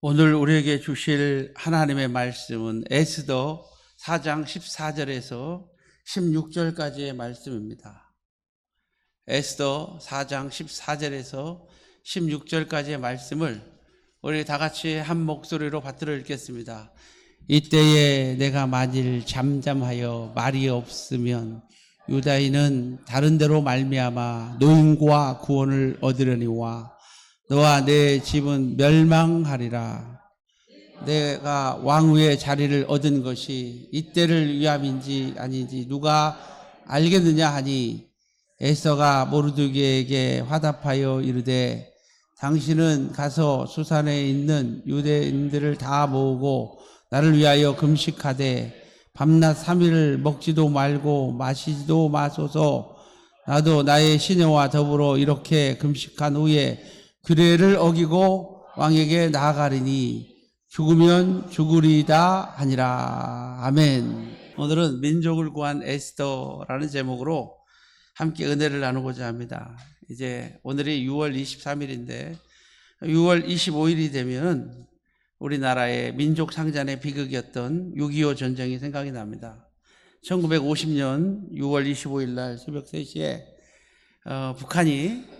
오늘 우리에게 주실 하나님의 말씀은 에스더 4장 14절에서 16절까지의 말씀입니다. 에스더 4장 14절에서 16절까지의 말씀을 우리 다 같이 한 목소리로 받들어 읽겠습니다. 이때에 내가 만일 잠잠하여 말이 없으면 유다인은 다른 데로 말미암아 노임과 구원을 얻으려니와 너와 내 집은 멸망하리라. 내가 왕후의 자리를 얻은 것이 이때를 위함인지 아닌지 누가 알겠느냐 하니 에스더가 모르드게에게 화답하여 이르되 당신은 가서 수산에 있는 유대인들을 다 모으고 나를 위하여 금식하되 밤낮 3일을 먹지도 말고 마시지도 마소서. 나도 나의 시녀와 더불어 이렇게 금식한 후에 규례를 어기고 왕에게 나아가리니 죽으면 죽으리다 하니라. 아멘. 오늘은 민족을 구한 에스더라는 제목으로 함께 은혜를 나누고자 합니다. 이제 오늘이 6월 23일인데 6월 25일이 되면 우리나라의 민족 상잔의 비극이었던 6.25 전쟁이 생각이 납니다. 1950년 6월 25일 날 새벽 3시에 북한이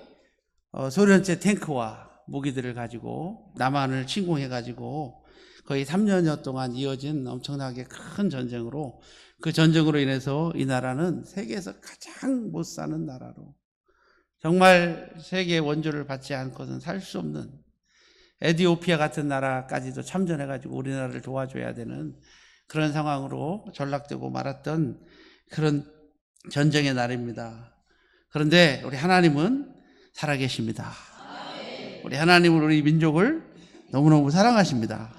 소련제 탱크와 무기들을 가지고 남한을 침공해가지고 거의 3년여 동안 이어진 엄청나게 큰 전쟁으로, 그 전쟁으로 인해서 이 나라는 세계에서 가장 못 사는 나라로, 정말 세계의 원조를 받지 않고는 살 수 없는 에티오피아 같은 나라까지도 참전해가지고 우리나라를 도와줘야 되는 그런 상황으로 전락되고 말았던 그런 전쟁의 날입니다. 그런데 우리 하나님은 살아계십니다. 우리 하나님은 우리 민족을 너무너무 사랑하십니다.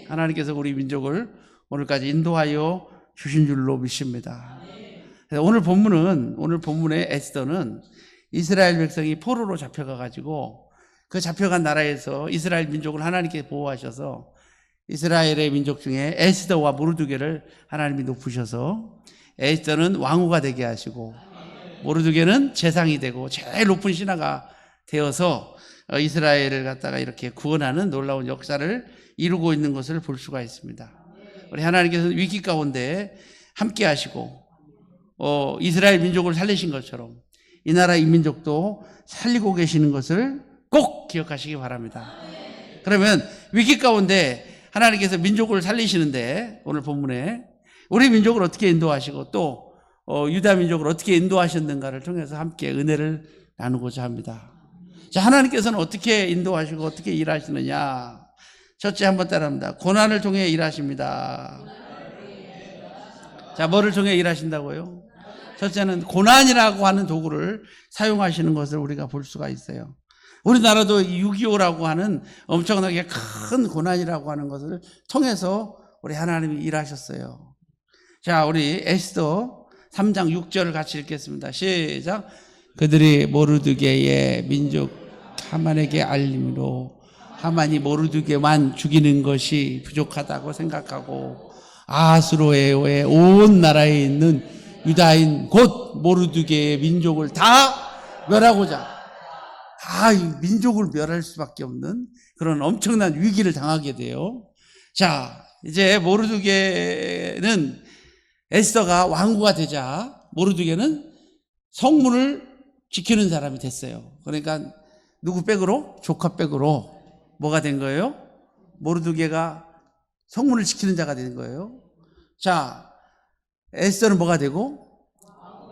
하나님께서 우리 민족을 오늘까지 인도하여 주신 줄로 믿습니다. 오늘 본문의 에스더는 이스라엘 백성이 포로로 잡혀가가지고 그 잡혀간 나라에서 이스라엘 민족을 하나님께 보호하셔서 이스라엘의 민족 중에 에스더와 모르드게를 하나님이 높으셔서 에스더는 왕후가 되게 하시고 모르드게는 재상이 되고 제일 높은 신하가 되어서 이스라엘을 갖다가 이렇게 구원하는 놀라운 역사를 이루고 있는 것을 볼 수가 있습니다. 우리 하나님께서 위기 가운데 함께 하시고 이스라엘 민족을 살리신 것처럼 이 나라 이민족도 살리고 계시는 것을 꼭 기억하시기 바랍니다. 그러면 위기 가운데 하나님께서 민족을 살리시는데 오늘 본문에 우리 민족을 어떻게 인도하시고 또 유다 민족을 어떻게 인도하셨는가를 통해서 함께 은혜를 나누고자 합니다. 자, 하나님께서는 어떻게 인도하시고 어떻게 일하시느냐? 첫째 한번 따라합니다. 고난을 통해 일하십니다. 자, 뭐를 통해 일하신다고요? 첫째는 고난이라고 하는 도구를 사용하시는 것을 우리가 볼 수가 있어요. 우리나라도 6.25라고 하는 엄청나게 큰 고난이라고 하는 것을 통해서 우리 하나님이 일하셨어요. 자, 우리 에스더 3장 6절을 같이 읽겠습니다. 시작. 그들이 모르드게의 민족 하만에게 알림으로 하만이 모르드게만 죽이는 것이 부족하다고 생각하고 아수르의 온 나라에 있는 유다인 곧 모르드게의 민족을 다 멸하고자, 다 민족을 멸할 수밖에 없는 그런 엄청난 위기를 당하게 돼요. 자, 이제 모르드게는 에스더가 왕후가 되자 모르드게는 성문을 지키는 사람이 됐어요. 그러니까 누구 백으로? 조카 백으로 뭐가 된 거예요? 모르드게가 성문을 지키는 자가 된 거예요. 자, 에스더는 뭐가 되고?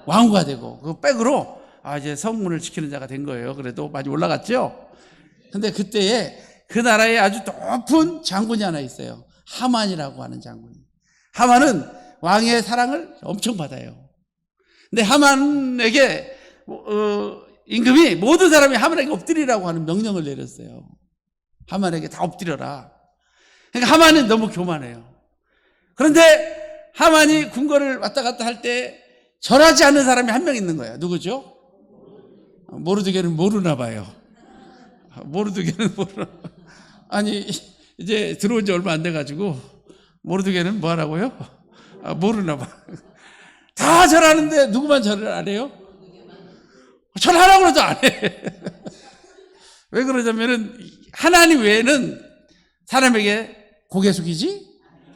왕후가 되고 그 백으로 이제 성문을 지키는 자가 된 거예요. 그래도 많이 올라갔죠? 근데 그때에 그 나라에 아주 높은 장군이 하나 있어요. 하만이라고 하는 장군이. 하만은 왕의 사랑을 엄청 받아요. 근데 하만에게 임금이 모든 사람이 하만에게 엎드리라고 하는 명령을 내렸어요. 하만에게 다 엎드려라. 그러니까 하만은 너무 교만해요. 그런데 하만이 궁궐을 왔다 갔다 할 때 절하지 않는 사람이 한 명 있는 거예요. 누구죠? 모르드게는 모르나 봐요. 모르드게는 모르나. 아니, 이제 들어온 지 얼마 안 돼가지고 모르드게는 뭐 하라고요? 모르나 봐. 다 절하는데 누구만 절을 안 해요? 절하라고 해도 안 해. 왜 그러냐면은 하나님 외에는 사람에게 고개 숙이지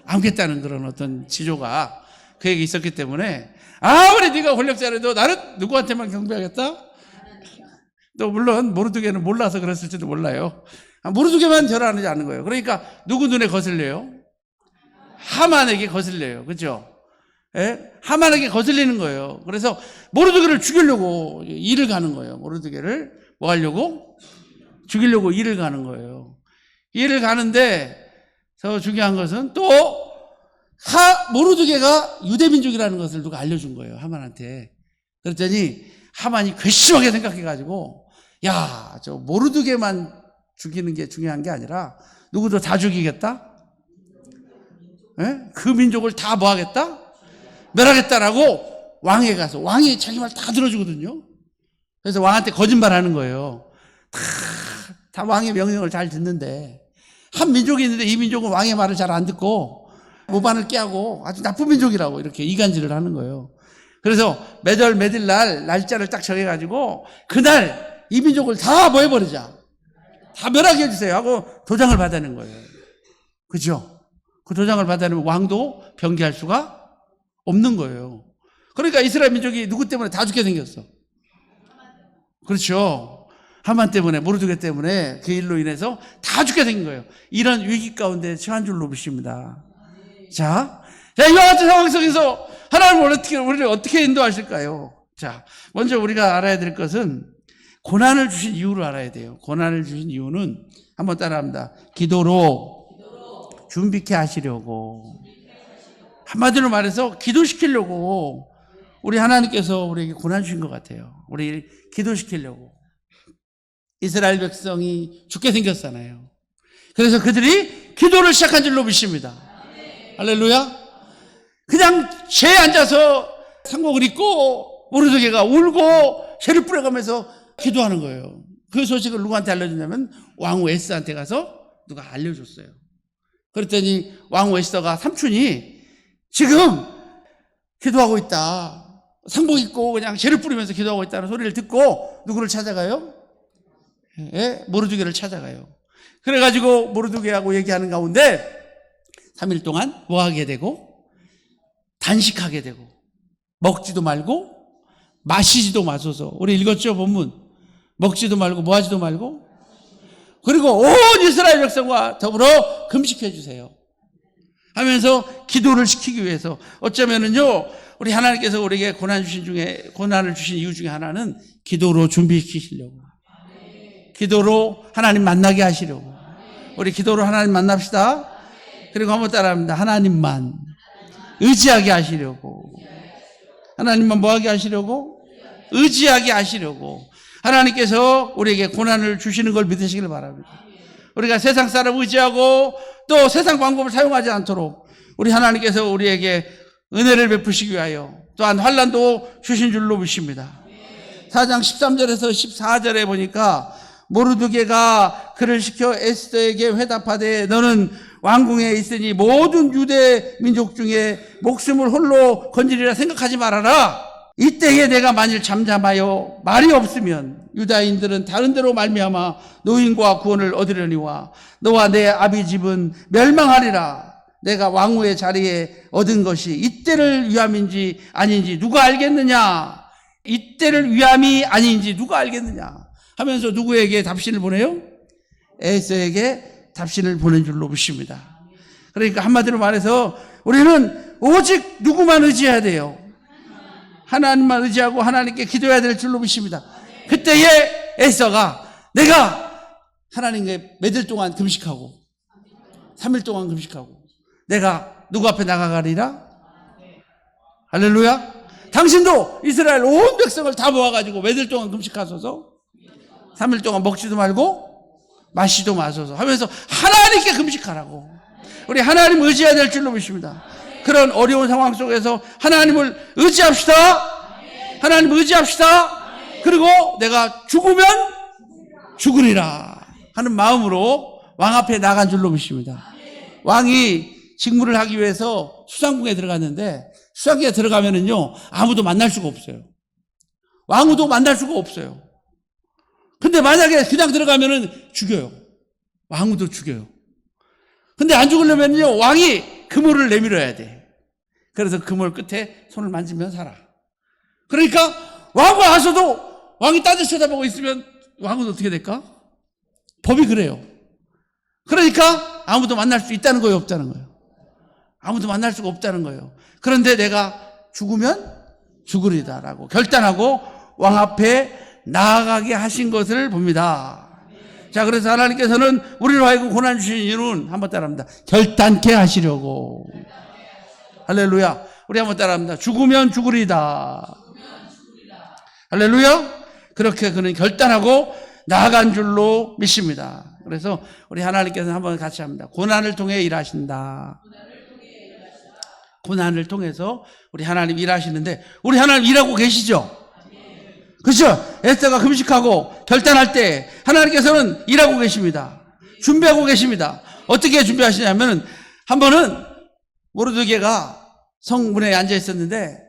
않겠다는 그런 어떤 지조가 그에게 있었기 때문에 아무리 네가 권력자라도 나는 누구한테만 경배하겠다? 또 물론 모르드게는 몰라서 그랬을지도 몰라요. 모르드게만 절하지 않는 거예요. 그러니까 누구 눈에 거슬려요? 하만에게 거슬려요. 그렇죠? 예? 하만에게 거슬리는 거예요. 그래서 모르드게를 죽이려고 일을 가는 거예요. 모르드게를 뭐 하려고? 죽이려고 일을 가는 거예요. 일을 가는데 더 중요한 것은 또 모르드게가 유대민족이라는 것을 누가 알려준 거예요. 하만한테. 그랬더니 하만이 괘씸하게 생각해가지고 야, 저 모르드게만 죽이는 게 중요한 게 아니라 누구도 다 죽이겠다? 예? 그 민족을 다 뭐 하겠다? 멸하겠다라고 왕에 가서 왕이 자기 말 다 들어주거든요. 그래서 왕한테 거짓말하는 거예요. 다 왕의 명령을 잘 듣는데 한 민족이 있는데 이 민족은 왕의 말을 잘 안 듣고 모반을 깨하고 아주 나쁜 민족이라고 이렇게 이간질을 하는 거예요. 그래서 매달 매달 날짜를 딱 정해가지고 그날 이 민족을 다 뭐 해버리자, 다 멸하게 해주세요 하고 도장을 받아낸 거예요. 그죠? 그 도장을 받아내면 왕도 변개할 수가 없는 거예요. 그러니까 이스라엘 민족이 누구 때문에 다 죽게 생겼어. 그렇죠. 하만 때문에, 모르드게 때문에 그 일로 인해서 다 죽게 생긴 거예요. 이런 위기 가운데 처한 줄로 보십니다. 자, 이와 같은 상황 속에서 하나님은 우리를 어떻게 인도하실까요? 자, 먼저 우리가 알아야 될 것은 고난을 주신 이유를 알아야 돼요. 고난을 주신 이유는 한번 따라합니다. 기도로 준비케 하시려고. 한마디로 말해서 기도시키려고 우리 하나님께서 우리에게 고난 주신 것 같아요. 우리 기도시키려고. 이스라엘 백성이 죽게 생겼잖아요. 그래서 그들이 기도를 시작한 줄로 믿습니다. 할렐루야. 그냥 죄에 앉아서 상복을 입고 모르드게가 울고 죄를 뿌려가면서 기도하는 거예요. 그 소식을 누구한테 알려줬냐면 왕후 에스더한테 가서 누가 알려줬어요. 그랬더니 왕후 에스더가 삼촌이 지금 기도하고 있다, 상복 입고 그냥 죄를 뿌리면서 기도하고 있다는 소리를 듣고 누구를 찾아가요? 예? 모르드게를 찾아가요. 그래가지고 모르드게하고 얘기하는 가운데 3일 동안 뭐 하게 되고 단식하게 되고 먹지도 말고 마시지도 마소서. 우리 읽었죠 본문. 먹지도 말고 뭐 하지도 말고, 그리고 온 이스라엘 백성과 더불어 금식해 주세요 하면서 기도를 시키기 위해서. 어쩌면은요 우리 하나님께서 우리에게 고난을 주신 이유 중에 하나는 기도로 준비시키시려고, 기도로 하나님 만나게 하시려고. 우리 기도로 하나님 만납시다. 그리고 한번 따라합니다. 하나님만 의지하게 하시려고. 하나님만 뭐하게 하시려고? 의지하게 하시려고. 하나님께서 우리에게 고난을 주시는 걸 믿으시길 바랍니다. 우리가 세상 사람 의지하고 또 세상 방법을 사용하지 않도록 우리 하나님께서 우리에게 은혜를 베푸시기 위하여 또한 환난도 주신 줄로 믿습니다. 4장 13절에서 14절에 보니까 모르드게가 그를 시켜 에스더에게 회답하되 너는 왕궁에 있으니 모든 유대 민족 중에 목숨을 홀로 건지리라 생각하지 말아라. 이때에 내가 만일 잠잠하여 말이 없으면 유다인들은 다른 데로 말미암아 노인과 구원을 얻으려니와 너와 내 아비 집은 멸망하리라. 내가 왕후의 자리에 얻은 것이 이때를 위함인지 아닌지 누가 알겠느냐. 이때를 위함이 아닌지 누가 알겠느냐 하면서 누구에게 답신을 보내요? 에스더에게 답신을 보낸 줄로 믿습니다. 그러니까 한마디로 말해서 우리는 오직 누구만 의지해야 돼요? 하나님만 의지하고 하나님께 기도해야 될 줄로 믿습니다. 그때에 에스더가 내가 하나님께 몇 일 동안 금식하고 3일 동안 금식하고 내가 누구 앞에 나가가리라? 할렐루야. 당신도 이스라엘 온 백성을 다 모아가지고 몇 일 동안 금식하소서, 3일 동안 먹지도 말고 마시지도 마소서 하면서 하나님께 금식하라고. 우리 하나님 의지해야 될 줄로 믿습니다. 그런 어려운 상황 속에서 하나님을 의지합시다. 하나님 의지합시다. 그리고 내가 죽으면 죽으리라 하는 마음으로 왕 앞에 나간 줄로 믿습니다. 왕이 직무를 하기 위해서 수상궁에 들어갔는데 수상궁에 들어가면은요 아무도 만날 수가 없어요. 왕후도 만날 수가 없어요. 근데 만약에 그냥 들어가면은 죽여요. 왕후도 죽여요. 근데 안 죽으려면요, 왕이 그물을 내밀어야 돼. 그래서 그물 끝에 손을 만지면 살아. 그러니까 왕과 와서도 왕이 딴 데 쳐다보고 있으면 왕은 어떻게 될까? 법이 그래요. 그러니까 아무도 만날 수 있다는 거예요, 없다는 거예요? 아무도 만날 수가 없다는 거예요. 그런데 내가 죽으면 죽으리다라고 결단하고 왕 앞에 나아가게 하신 것을 봅니다. 자, 그래서 하나님께서는 우리로 하여금 고난 주신 이유는 한번 따라합니다. 결단케 하시려고. 할렐루야. 우리 한번 따라합니다. 죽으면 죽으리다. 할렐루야. 그렇게 그는 결단하고 나아간 줄로 믿습니다. 그래서 우리 하나님께서는 한번 같이 합니다. 고난을 통해 일하신다. 고난을 통해서 우리 하나님 일하시는데, 우리 하나님 일하고 계시죠? 그렇죠? 에스더가 금식하고 결단할 때 하나님께서는 일하고 계십니다. 준비하고 계십니다. 어떻게 준비하시냐면, 한 번은 모르드게가 성문에 앉아 있었는데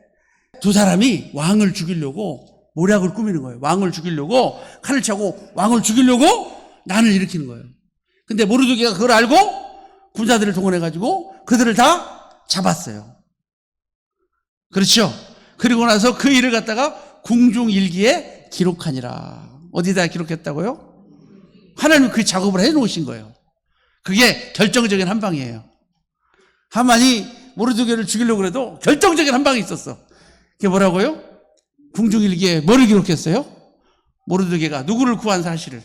두 사람이 왕을 죽이려고 모략을 꾸미는 거예요. 왕을 죽이려고 칼을 차고 왕을 죽이려고 난을 일으키는 거예요. 근데 모르드게가 그걸 알고 군사들을 동원해가지고 그들을 다 잡았어요. 그렇죠? 그리고 나서 그 일을 갖다가 궁중일기에 기록하니라. 어디다 기록했다고요? 하나님이 그 작업을 해놓으신 거예요. 그게 결정적인 한 방이에요. 하만이 모르드게를 죽이려고 해도 결정적인 한 방이 있었어. 그게 뭐라고요? 궁중일기에 뭐를 기록했어요? 모르드게가 누구를 구한 사실을,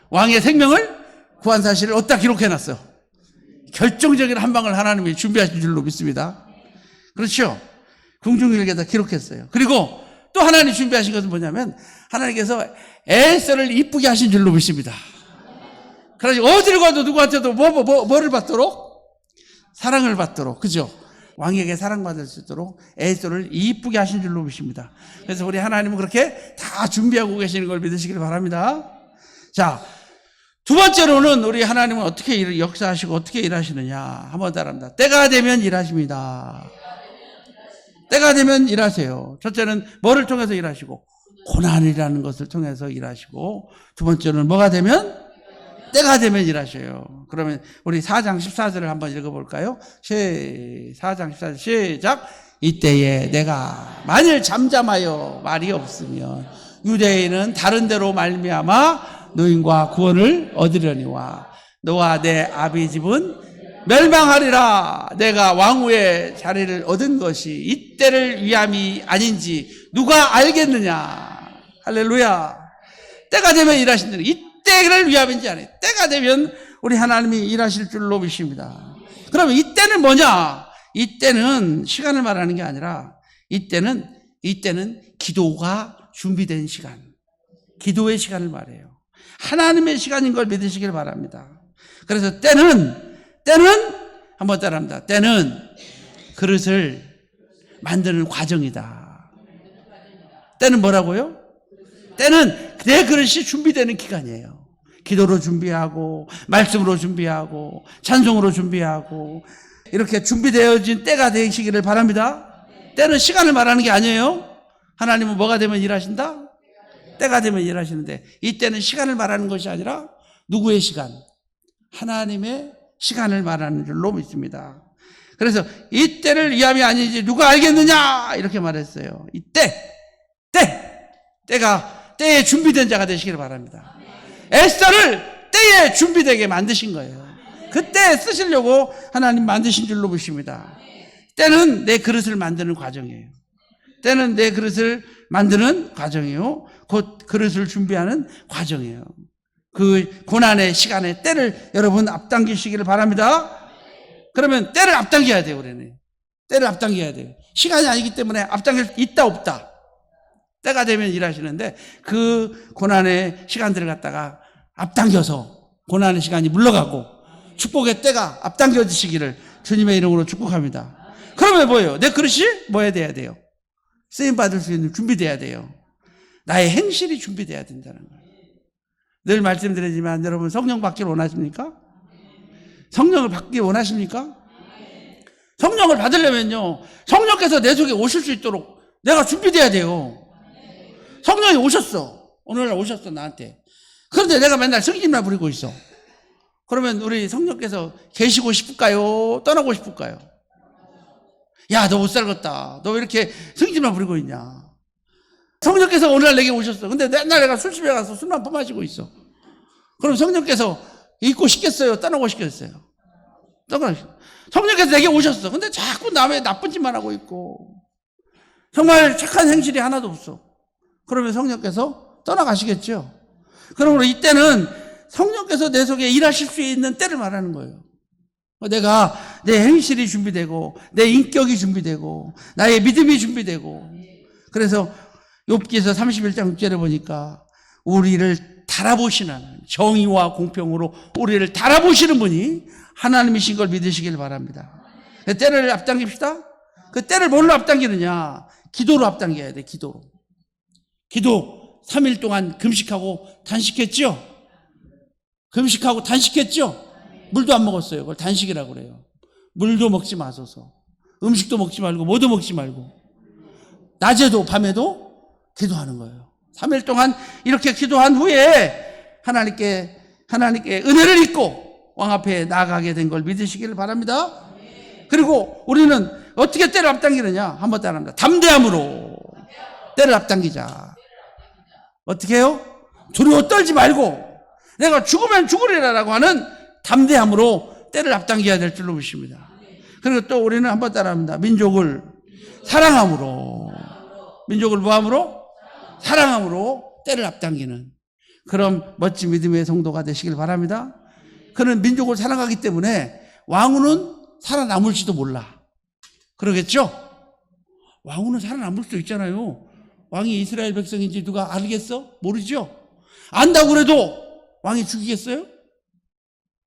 왕의 생명을 구한 사실을 어디다 기록해놨어? 결정적인 한 방을 하나님이 준비하신 줄로 믿습니다. 그렇죠? 궁중일기에다 기록했어요. 그리고 또 하나님 준비하신 것은 뭐냐면, 하나님께서 에스더를 이쁘게 하신 줄로 믿습니다. 그래서 어디를 가도 누구한테도 뭐를 받도록? 사랑을 받도록, 그죠? 왕에게 사랑받을 수 있도록 에스더를 이쁘게 하신 줄로 믿습니다. 그래서 우리 하나님은 그렇게 다 준비하고 계시는 걸 믿으시길 바랍니다. 자, 두 번째로는 우리 하나님은 어떻게 역사하시고 어떻게 일하시느냐 한번 따라합니다. 때가 되면 일하십니다. 때가 되면 일하세요. 첫째는 뭐를 통해서 일하시고? 고난이라는 것을 통해서 일하시고, 두 번째는 뭐가 되면? 때가 되면 일하셔요. 그러면 우리 4장 14절을 한번 읽어볼까요? 4장 14절 시작. 이때에 내가 만일 잠잠하여 말이 없으면 유대인은 다른 데로 말미암아 노인과 구원을 얻으려니와 너와 내 아비 집은 멸망하리라. 내가 왕후의 자리를 얻은 것이 이때를 위함이 아닌지 누가 알겠느냐. 할렐루야. 때가 되면 일하신다는, 이때를 위함인지 아니에요. 때가 되면 우리 하나님이 일하실 줄로 믿습니다. 그러면 이때는 뭐냐? 이때는 시간을 말하는 게 아니라 이때는 기도가 준비된 시간, 기도의 시간을 말해요. 하나님의 시간인 걸 믿으시길 바랍니다. 그래서 때는 한번 따라합니다. 때는 그릇을 만드는 과정이다. 때는 뭐라고요? 때는 내 그릇이 준비되는 기간이에요. 기도로 준비하고, 말씀으로 준비하고, 찬송으로 준비하고, 이렇게 준비되어진 때가 되시기를 바랍니다. 때는 시간을 말하는 게 아니에요. 하나님은 뭐가 되면 일하신다? 때가 되면 일하시는데, 이 때는 시간을 말하는 것이 아니라 누구의 시간? 하나님의 시간을 말하는 줄로 믿습니다. 그래서 이 때를 위함이 아니지 누가 알겠느냐 이렇게 말했어요. 이 때가 때에 준비된 자가 되시기를 바랍니다. 에스더를 때에 준비되게 만드신 거예요. 그때 쓰시려고 하나님 만드신 줄로 보십니다. 때는 내 그릇을 만드는 과정이에요. 때는 내 그릇을 만드는 과정이요, 곧 그릇을 준비하는 과정이에요. 그 고난의 시간에 때를 여러분 앞당기시기를 바랍니다. 그러면 때를 앞당겨야 돼요. 우리는 때를 앞당겨야 돼요. 시간이 아니기 때문에 앞당길 수 있다 없다. 때가 되면 일하시는데 그 고난의 시간들을 갖다가 앞당겨서 고난의 시간이 물러가고 축복의 때가 앞당겨지시기를 주님의 이름으로 축복합니다. 그러면 뭐예요? 내 그릇이 뭐야 돼야 돼요? 쓰임받을 수 있는 준비돼야 돼요. 나의 행실이 준비돼야 된다는 거예요. 늘 말씀드리지만 여러분 성령 받기를 원하십니까? 성령을 받기 원하십니까? 성령을 받으려면요, 성령께서 내 속에 오실 수 있도록 내가 준비돼야 돼요. 성령이 오셨어. 오늘날 오셨어 나한테. 그런데 내가 맨날 성질만 부리고 있어. 그러면 우리 성령께서 계시고 싶을까요? 떠나고 싶을까요? 야, 너 못 살겠다. 너 왜 이렇게 성질만 부리고 있냐? 성령께서 오늘날 내게 오셨어. 근데 맨날 내가 술집에 가서 술만 퍼마시고 있어. 그럼 성령께서 있고 싶겠어요? 떠나고 싶겠어요? 성령께서 내게 오셨어. 근데 자꾸 남의 나쁜 짓만 하고 있고 정말 착한 행실이 하나도 없어. 그러면 성령께서 떠나가시겠죠. 그러므로 이때는 성령께서 내 속에 일하실 수 있는 때를 말하는 거예요. 내가 내 행실이 준비되고 내 인격이 준비되고 나의 믿음이 준비되고, 그래서 욥기서 31장 6절에 보니까 우리를 달아보시는 하나님, 정의와 공평으로 우리를 달아보시는 분이 하나님이신 걸 믿으시길 바랍니다. 때를 앞당깁시다. 그 때를 뭘로 앞당기느냐? 기도로 앞당겨야 돼. 기도 3일 동안 금식하고 단식했죠? 금식하고 단식했죠? 물도 안 먹었어요. 그걸 단식이라고 그래요. 물도 먹지 마소서. 음식도 먹지 말고 뭐도 먹지 말고 낮에도 밤에도 기도하는 거예요. 3일 동안 이렇게 기도한 후에 하나님께 은혜를 입고 왕 앞에 나아가게 된 걸 믿으시기를 바랍니다. 그리고 우리는 어떻게 때를 앞당기느냐? 한번 따라합니다. 담대함으로 때를 앞당기자. 어떻게 해요? 두려워 떨지 말고 내가 죽으면 죽으리라라고 하는 담대함으로 때를 앞당겨야 될 줄로 믿습니다. 그리고 또 우리는 한번 따라합니다. 민족을 사랑함으로, 민족을 뭐함으로? 사랑함으로 때를 앞당기는 그런 멋진 믿음의 성도가 되시길 바랍니다. 그는 민족을 사랑하기 때문에 왕후는 살아남을지도 몰라. 그러겠죠? 왕후는 살아남을 수도 있잖아요. 왕이 이스라엘 백성인지 누가 알겠어? 모르죠? 안다고 그래도 왕이 죽이겠어요?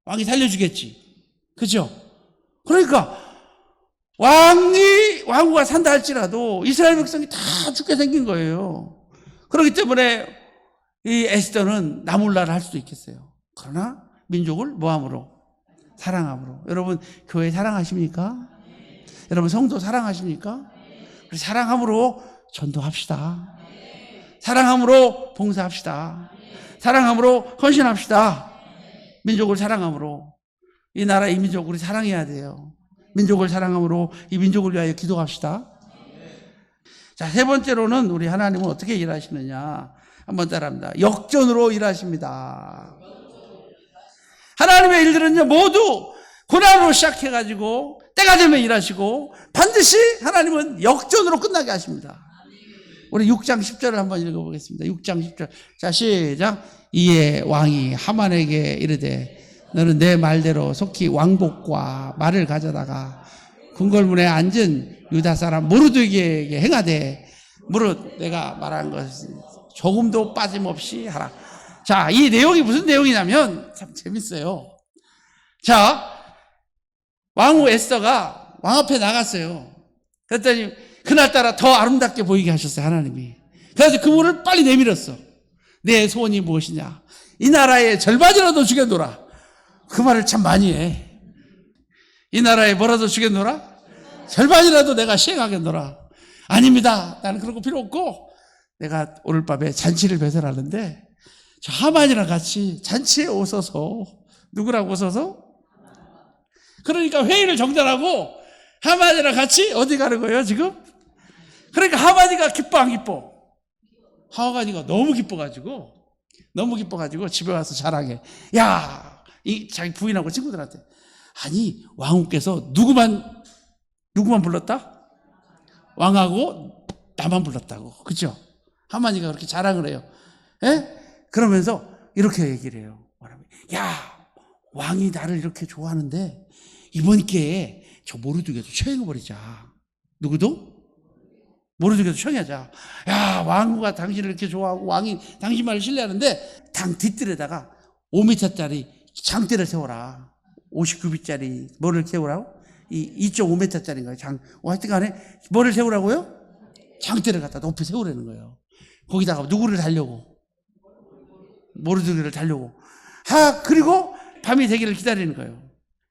왕이 살려주겠지. 그죠? 그러니까 왕후가 산다 할지라도 이스라엘 백성이 다 죽게 생긴 거예요. 그렇기 때문에 이 에스더는 나몰라를 할 수도 있겠어요. 그러나 민족을 뭐함으로? 사랑함으로. 여러분 교회 사랑하십니까? 여러분 성도 사랑하십니까? 우리 사랑함으로 전도합시다. 사랑함으로 봉사합시다. 사랑함으로 헌신합시다. 민족을 사랑함으로. 이 나라 이 민족 우리 사랑해야 돼요. 민족을 사랑함으로 이 민족을 위하여 기도합시다. 자, 세 번째로는 우리 하나님은 어떻게 일하시느냐? 한번 따라합니다. 역전으로 일하십니다. 하나님의 일들은요 모두 고난으로 시작해가지고 때가 되면 일하시고 반드시 하나님은 역전으로 끝나게 하십니다. 우리 6장 10절을 한번 읽어보겠습니다. 6장 10절. 자, 시작. 이에 왕이 하만에게 이르되 너는 내 말대로 속히 왕복과 말을 가져다가 궁궐문에 앉은 유다 사람 모르드게에게 행하되 무릇 내가 말한 것을 조금도 빠짐없이 하라. 자, 이 내용이 무슨 내용이냐면 참 재밌어요. 자, 왕후 에스더가 왕 앞에 나갔어요. 그랬더니 그날따라 더 아름답게 보이게 하셨어요, 하나님이. 그래서 그분을 빨리 내밀었어. 내 소원이 무엇이냐? 이 나라의 절반이라도 죽여놓으라. 그 말을 참 많이 해. 이 나라에 뭐라도 죽여놓으라? 절반이라도 내가 시행하겠노라. 아닙니다. 나는 그런 거 필요 없고 내가 오늘 밤에 잔치를 배설하는데 저 하만이랑 같이 잔치에 오셔서, 누구랑 오셔서? 그러니까 회의를 정단하고 하만이랑 같이 어디 가는 거예요 지금? 그러니까 하만이가 기뻐 안 기뻐? 하만이가 너무 기뻐가지고 집에 와서 자랑해. 야, 이 자기 부인하고 친구들한테, 아니 왕후께서 누구만 불렀다? 왕하고 나만 불렀다고. 그죠? 하만이가 그렇게 자랑을 해요. 예? 그러면서 이렇게 얘기를 해요. 야, 왕이 나를 이렇게 좋아하는데 이번 기회에 저 모르드게도 처형해버리자. 누구도? 모르드게도 처형하자. 야, 왕후가 당신을 이렇게 좋아하고 왕이 당신 말을 신뢰하는데 당 뒷뜰에다가 5m짜리 장대를 세워라. 59비짜리 뭐를 세우라고? 2.5m짜리인가요? 하여튼 간에 뭐를 세우라고요? 장대를 갖다 높이 세우라는 거예요. 거기다가 누구를 달려고? 모르드게를 달려고. 그리고 밤이 되기를 기다리는 거예요.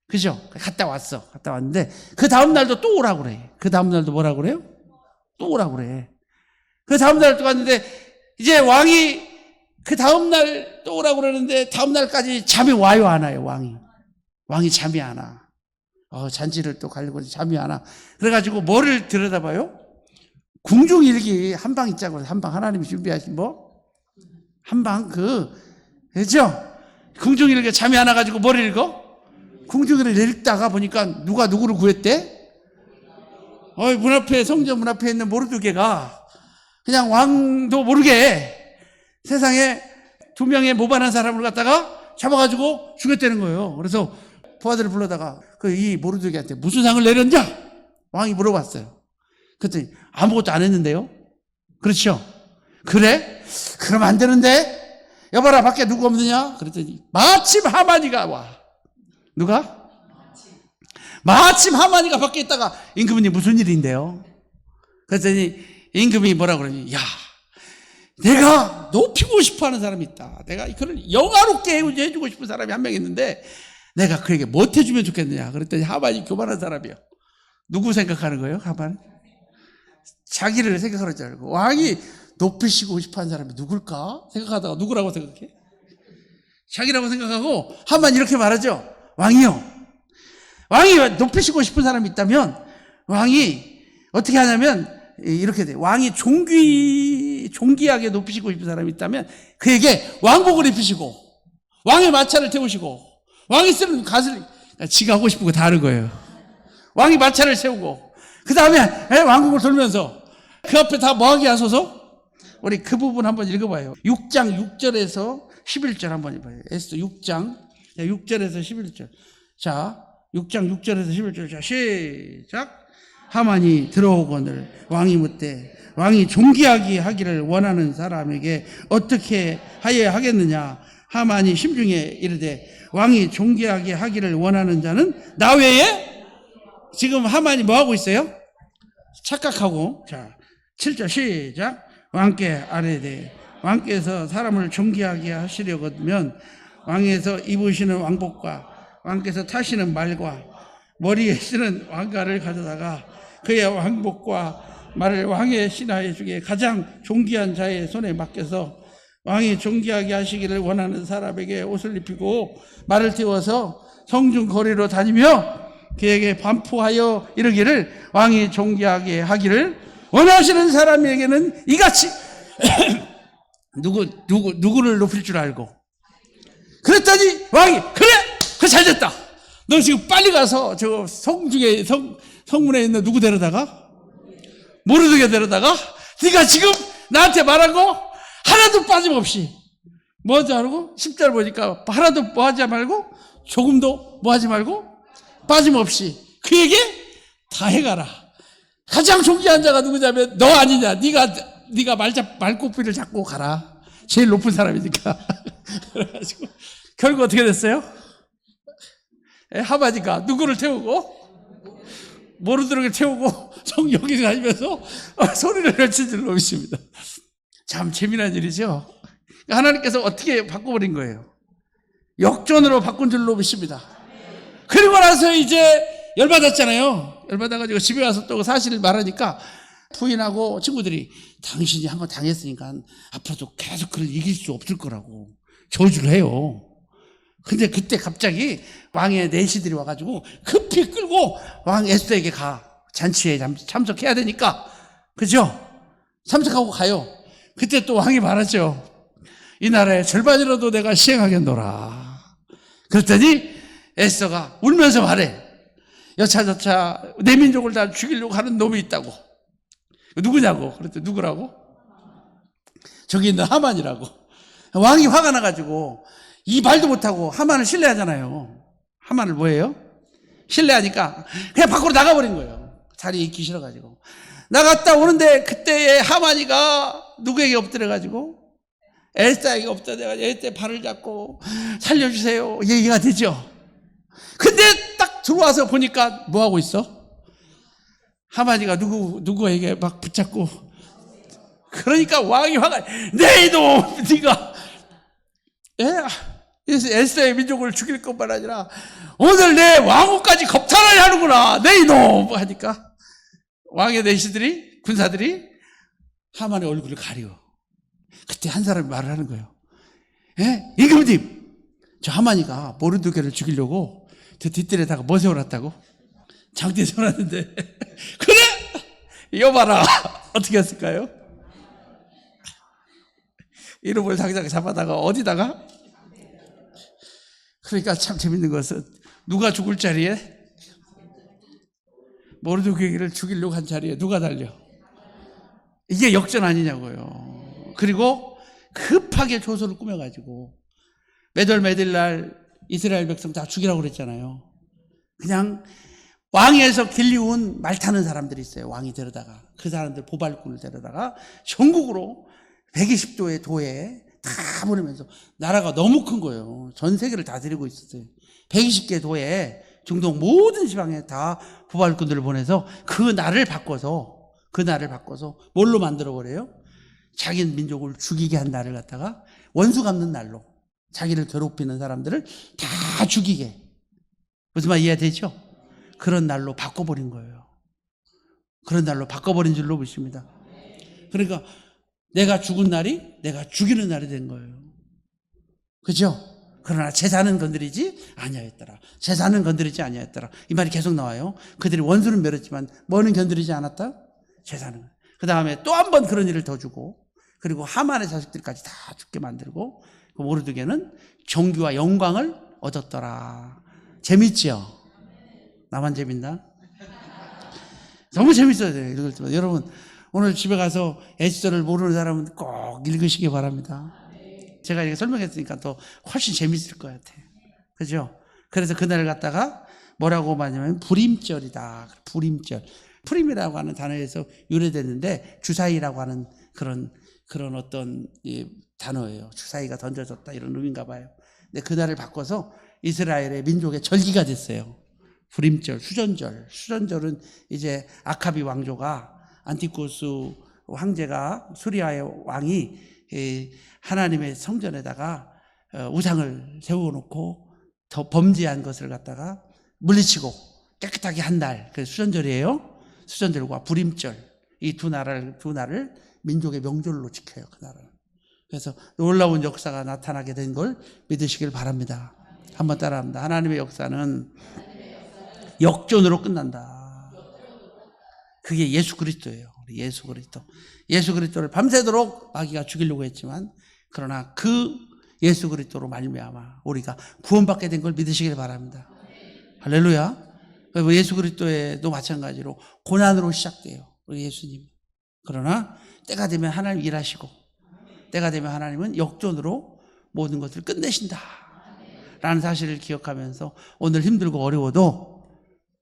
그죠? 갔다 왔는데 그 다음날도 또 오라고 그래. 그 다음날도 뭐라고 그래요? 또 오라고 그래. 그 다음날 또 갔는데 이제 왕이 그 다음날 또 오라고 그러는데 다음날까지 잠이 와요, 안 와요, 왕이 잠이 안 와. 잔치를 또 가려고 잠이 안 와. 그래가지고 뭐를 들여다봐요? 궁중일기 한 방 있자고, 한 방 하나님이 준비하신 한방 그죠? 궁중일기 잠이 안 와가지고 뭐를 읽어? 궁중일기를 읽다가 보니까 누가 누구를 구했대? 문 앞에, 성전 문 앞에 있는 모르드게가 그냥 왕도 모르게 세상에 2명의 모반한 사람을 갖다가 잡아가지고 죽였다는 거예요. 그래서 부하들을 불러다가 이 모르드게한테 무슨 상을 내렸냐? 왕이 물어봤어요. 그랬더니 아무것도 안 했는데요. 그렇죠? 그래? 그럼 안 되는데? 여봐라, 밖에 누구 없느냐? 그랬더니 마침 하만이가 와. 누가? 마침 하만이가 밖에 있다가 임금님 무슨 일인데요? 그랬더니 임금이 뭐라 그러니, 야, 내가 높이고 싶어 하는 사람이 있다. 내가 그를 영화롭게 해주고 싶은 사람이 한 명 있는데 내가 그에게 뭐 해주면 좋겠느냐? 그랬더니 하만이 교만한 사람이요. 누구 생각하는 거예요, 하만? 자기를 생각하는 줄 알고. 왕이 높이시고 싶어 하는 사람이 누굴까? 생각하다가 누구라고 생각해? 자기라고 생각하고 하만 이렇게 말하죠. 왕이요, 왕이 높이시고 싶은 사람이 있다면 왕이 어떻게 하냐면 이렇게 돼. 왕이 존귀하게 높이시고 싶은 사람이 있다면 그에게 왕복을 입히시고 왕의 마차를 태우시고 왕이 쓰는 갓을, 지가 하고 싶은 거 다 하는 거예요. 왕이 마차를 세우고 그 다음에 왕국을 돌면서 그 앞에 다 뭐하게 하소서? 우리 그 부분 한번 읽어봐요. 6장 6절에서 11절 한번 읽어봐요. 에스더 6장 6절에서 11절. 자, 6장 6절에서 11절. 자, 시작. 하만이 들어오거늘 왕이 묻되 왕이 존귀하게 하기를 원하는 사람에게 어떻게 하여야 하겠느냐? 하만이 심중에 이르되 왕이 존귀하게 하기를 원하는 자는 나 외에? 지금 하만이 뭐 하고 있어요? 착각하고. 자, 7절 시작. 왕께 아뢰되 왕께서 사람을 존귀하게 하시려거든 왕에서 입으시는 왕복과 왕께서 타시는 말과 머리에 쓰는 왕가를 가져다가 그의 왕복과 말을 왕의 신하의 중에 가장 존귀한 자의 손에 맡겨서 왕이 존귀하게 하시기를 원하는 사람에게 옷을 입히고 말을 태워서 성중 거리로 다니며 그에게 반포하여 이르기를 왕이 존귀하게 하기를 원하시는 사람에게는 이같이 누구를 높일 줄 알고. 그랬더니 왕이 그래 잘 됐다. 너 지금 빨리 가서 저 성중에 성문에 있는 누구 데려다가 모르드게 데려다가 네가 지금 나한테 말한 거 하나도 빠짐없이 뭐하지 말고 10절 보니까 하나도 뭐하지 말고 조금도 뭐하지 말고 빠짐없이 그에게 다 해가라. 가장 존귀한 자가 누구냐면 너 아니냐. 네가 말꼬피를 잡고 가라. 제일 높은 사람이니까. 그래가지고 결국 어떻게 됐어요? 하만이가 누구를 태우고 모르드게 태우고 성역에 다니면서 소리를 외치는 놈이십니다. 참 재미난 일이죠. 하나님께서 어떻게 바꿔버린 거예요? 역전으로 바꾼 줄 놈이십니다. 그리고 나서 이제 열받았잖아요. 열받아가지고 집에 와서 또 사실을 말하니까 부인하고 친구들이 당신이 한 번 당했으니까 앞으로도 계속 그걸 이길 수 없을 거라고 저주를 해요. 근데 그때 갑자기 왕의 내시들이 와가지고 급히 끌고 왕 에스더에게 가. 잔치에 참석해야 되니까. 그죠? 참석하고 가요. 그때 또 왕이 말하죠. 이 나라의 절반이라도 내가 시행하겠노라. 그랬더니 에스더가 울면서 말해. 여차저차 내 민족을 다 죽이려고 하는 놈이 있다고. 누구냐고. 그랬더니 누구라고? 저기 있는 하만이라고. 왕이 화가 나가지고 이 말도 못하고 하만을 신뢰하잖아요. 하만을 뭐예요? 신뢰하니까 그냥 밖으로 나가버린 거예요. 자리에 있기 싫어가지고. 나갔다 오는데 그때에 하만이가 누구에게 엎드려가지고 에스더에게 엎드려가지고 에스더의 발을 잡고 살려주세요 얘기가 되죠. 근데 딱 들어와서 보니까 뭐하고 있어? 하만이가 누구에게 막 붙잡고. 그러니까 왕이 화가 내 이놈 네가 에스더의 민족을 죽일 것만 아니라 오늘 내 왕후까지 겁탈을 하는구나 내 이놈 하니까 왕의 내시들이 군사들이 하만의 얼굴을 가려. 그때 한 사람이 말을 하는 거예요. 예? 임금님, 저 하만이가 모르드게를 죽이려고 저 뒷뜰에다가 뭐 세워놨다고? 장대 세워놨는데 그래! 여봐라. 어떻게 했을까요? 이름을 당장 잡아다가 어디다가? 그러니까 참 재밌는 것은 누가 죽을 자리에? 모르드게를 죽이려고 한 자리에 누가 달려? 이게 역전 아니냐고요. 그리고 급하게 조소를 꾸며가지고 매달 날 이스라엘 백성 다 죽이라고 그랬잖아요. 그냥 왕에서 길리운 말 타는 사람들이 있어요. 왕이 데려다가 그 사람들 보발꾼을 데려다가 전국으로 120도의 도에 다 보내면서 나라가 너무 큰 거예요. 전 세계를 다스리고 있었어요. 120개 도에 중동 모든 지방에 다 보발꾼들을 보내서 그 날을 바꿔서 뭘로 만들어버려요? 자기 민족을 죽이게 한 날을 갖다가 원수 갚는 날로 자기를 괴롭히는 사람들을 다 죽이게. 무슨 말 이해되죠? 그런 날로 바꿔버린 거예요. 그런 날로 바꿔버린 줄로 보십니다. 그러니까 내가 죽은 날이 내가 죽이는 날이 된 거예요. 그죠? 그러나 제사는 건드리지 아니하였더라. 제사는 건드리지 아니하였더라. 이 말이 계속 나와요. 그들이 원수는 멸했지만 뭐는 건드리지 않았다? 제사는. 그 다음에 또 한 번 그런 일을 더 주고, 그리고 하만의 자식들까지 다 죽게 만들고, 그 모르드게는 정규와 영광을 얻었더라. 재밌죠? 나만 재밌나? 너무 재밌어야 돼요. 읽을 때. 여러분, 오늘 집에 가서 에스더를 모르는 사람은 꼭 읽으시기 바랍니다. 제가 이렇게 설명했으니까 또 훨씬 재밌을 것 같아요. 그죠? 그래서 그날을 갖다가 뭐라고 말하냐면 불임절이다. 불임절. 프림이라고 하는 단어에서 유래됐는데 주사위라고 하는 그런 어떤 단어예요. 주사위가 던져졌다 이런 의미인가 봐요. 근데 그날을 바꿔서 이스라엘의 민족의 절기가 됐어요. 불임절, 수전절. 수전절은 이제 아카비 왕조가 안티쿠스 황제가 수리아의 왕이 하나님의 성전에다가 우상을 세워놓고 더 범죄한 것을 갖다가 물리치고 깨끗하게 한 날, 그래서 수전절이에요. 수전절과 불임절, 이 두 날을 민족의 명절로 지켜요. 그 날을. 그래서 놀라운 역사가 나타나게 된 걸 믿으시길 바랍니다. 한번 따라합니다. 하나님의 역사는 역전으로 끝난다. 그게 예수 그리스도예요. 예수 그리스도. 예수 그리스도를 밤새도록 마귀가 죽이려고 했지만, 그러나 그 예수 그리스도로 말미암아 우리가 구원받게 된 걸 믿으시길 바랍니다. 할렐루야. 예수 그리스도에도 마찬가지로 고난으로 시작돼요. 우리 예수님. 그러나 때가 되면 하나님 일하시고, 때가 되면 하나님은 역전으로 모든 것을 끝내신다 라는 사실을 기억하면서 오늘 힘들고 어려워도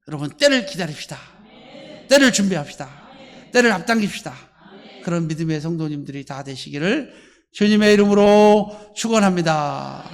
여러분 때를 기다립시다. 때를 준비합시다. 때를 앞당깁시다. 그런 믿음의 성도님들이 다 되시기를 주님의 이름으로 축원합니다.